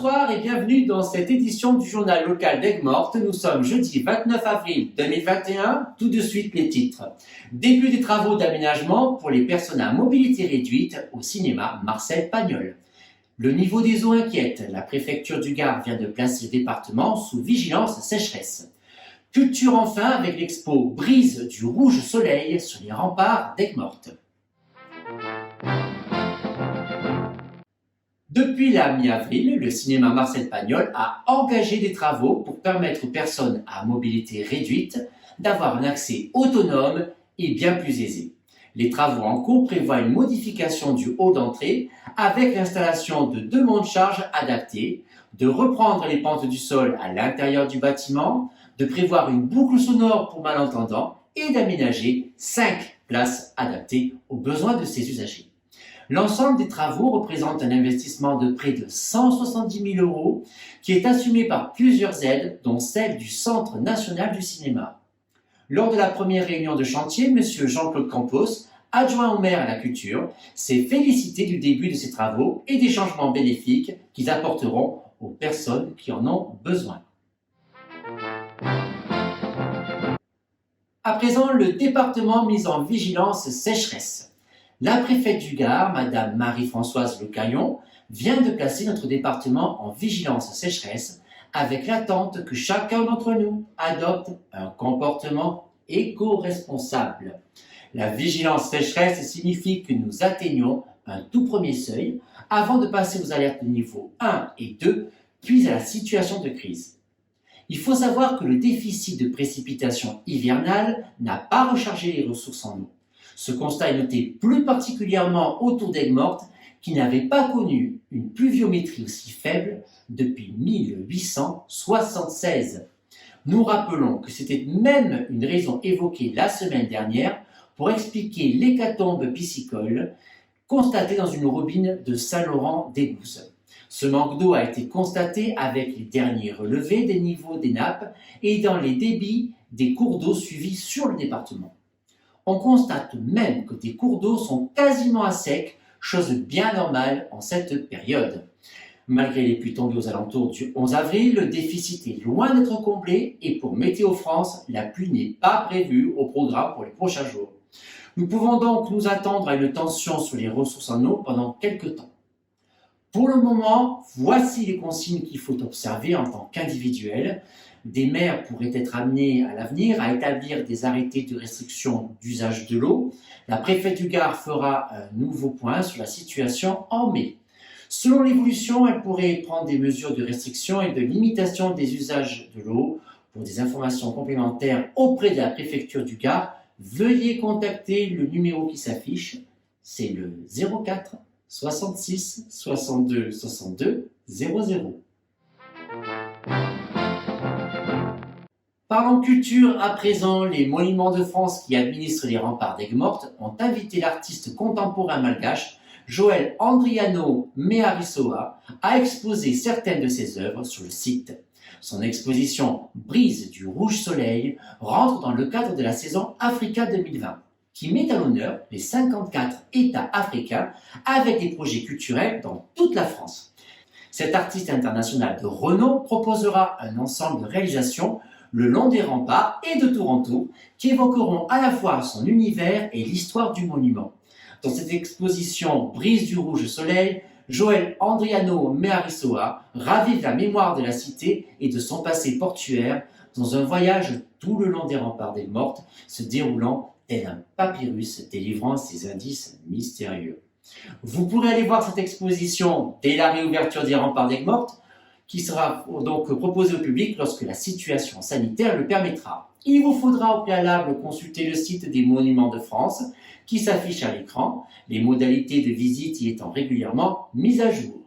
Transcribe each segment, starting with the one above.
Bonsoir et bienvenue dans cette édition du journal local d'Aigues-Mortes. Nous sommes jeudi 29 avril 2021. Tout de suite les titres. Début des travaux d'aménagement pour les personnes à mobilité réduite au cinéma Marcel Pagnol. Le niveau des eaux inquiète. La préfecture du Gard vient de placer le département sous vigilance sécheresse. Culture enfin avec l'expo Brise du rouge soleil sur les remparts d'Aigues-Mortes. Depuis la mi-avril, le cinéma Marcel Pagnol a engagé des travaux pour permettre aux personnes à mobilité réduite d'avoir un accès autonome et bien plus aisé. Les travaux en cours prévoient une modification du hall d'entrée avec l'installation de 2 monte-charges adaptés, de reprendre les pentes du sol à l'intérieur du bâtiment, de prévoir une boucle sonore pour malentendants et d'aménager 5 places adaptées aux besoins de ces usagers. L'ensemble des travaux représente un investissement de près de 170 000 € qui est assumé par plusieurs aides, dont celle du Centre national du cinéma. Lors de la première réunion de chantier, M. Jean-Claude Campos, adjoint au maire à la culture, s'est félicité du début de ces travaux et des changements bénéfiques qu'ils apporteront aux personnes qui en ont besoin. À présent, le département mis en vigilance sécheresse. La préfète du Gard, Madame Marie-Françoise Lecaillon, vient de placer notre département en vigilance sécheresse avec l'attente que chacun d'entre nous adopte un comportement éco-responsable. La vigilance sécheresse signifie que nous atteignons un tout premier seuil avant de passer aux alertes de niveau 1 et 2, puis à la situation de crise. Il faut savoir que le déficit de précipitations hivernales n'a pas rechargé les ressources en eau. Ce constat est noté plus particulièrement autour d'Aigues-Mortes, qui n'avait pas connu une pluviométrie aussi faible depuis 1876. Nous rappelons que c'était même une raison évoquée la semaine dernière pour expliquer l'hécatombe piscicole constatée dans une robine de Saint-Laurent-des-Gousses. Ce manque d'eau a été constaté avec les derniers relevés des niveaux des nappes et dans les débits des cours d'eau suivis sur le département. On constate même que des cours d'eau sont quasiment à sec, chose bien normale en cette période. Malgré les pluies tombées aux alentours du 11 avril, le déficit est loin d'être comblé et pour Météo France, la pluie n'est pas prévue au programme pour les prochains jours. Nous pouvons donc nous attendre à une tension sur les ressources en eau pendant quelques temps. Pour le moment, voici les consignes qu'il faut observer en tant qu'individuel. Des maires pourraient être amenés à l'avenir à établir des arrêtés de restriction d'usage de l'eau. La préfète du Gard fera un nouveau point sur la situation en mai. Selon l'évolution, elle pourrait prendre des mesures de restriction et de limitation des usages de l'eau. Pour des informations complémentaires auprès de la préfecture du Gard, veuillez contacter le numéro qui s'affiche. C'est le 04 66 62 62 00. Parlons culture à présent, les Monuments de France qui administrent les remparts d'Aigues-Mortes ont invité l'artiste contemporain malgache Joël Andriano Mearisoa à exposer certaines de ses œuvres sur le site. Son exposition Brise du rouge soleil rentre dans le cadre de la saison Africa 2020, qui met à l'honneur les 54 États africains avec des projets culturels dans toute la France. Cet artiste international de renom proposera un ensemble de réalisations le long des remparts et de Toronto, qui évoqueront à la fois son univers et l'histoire du monument. Dans cette exposition Brise du rouge soleil, Joël Andriano Mearisoa ravive la mémoire de la cité et de son passé portuaire dans un voyage tout le long des remparts d'Aigues-Mortes, se déroulant tel un papyrus délivrant ses indices mystérieux. Vous pourrez aller voir cette exposition dès la réouverture des remparts d'Aigues-Mortes, qui sera donc proposé au public lorsque la situation sanitaire le permettra. Il vous faudra au préalable consulter le site des Monuments de France qui s'affiche à l'écran, les modalités de visite y étant régulièrement mises à jour.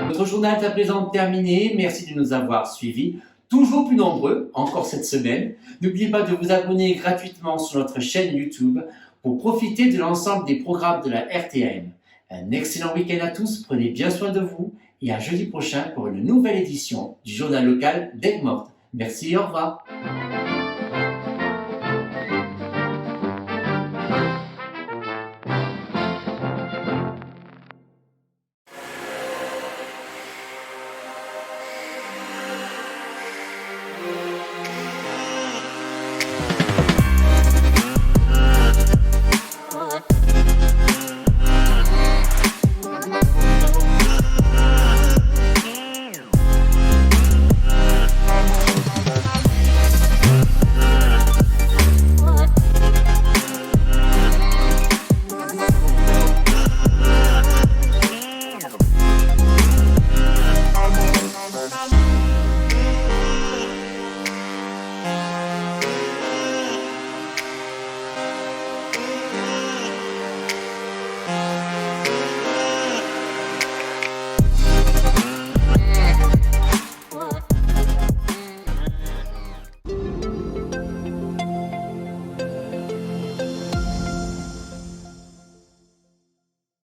Notre journal est à présent terminé. Merci de nous avoir suivis. Toujours plus nombreux, encore cette semaine. N'oubliez pas de vous abonner gratuitement sur notre chaîne YouTube pour profiter de l'ensemble des programmes de la RTM. Un excellent week-end à tous, prenez bien soin de vous et à jeudi prochain pour une nouvelle édition du journal local d'Aigues-Mortes. Merci et au revoir.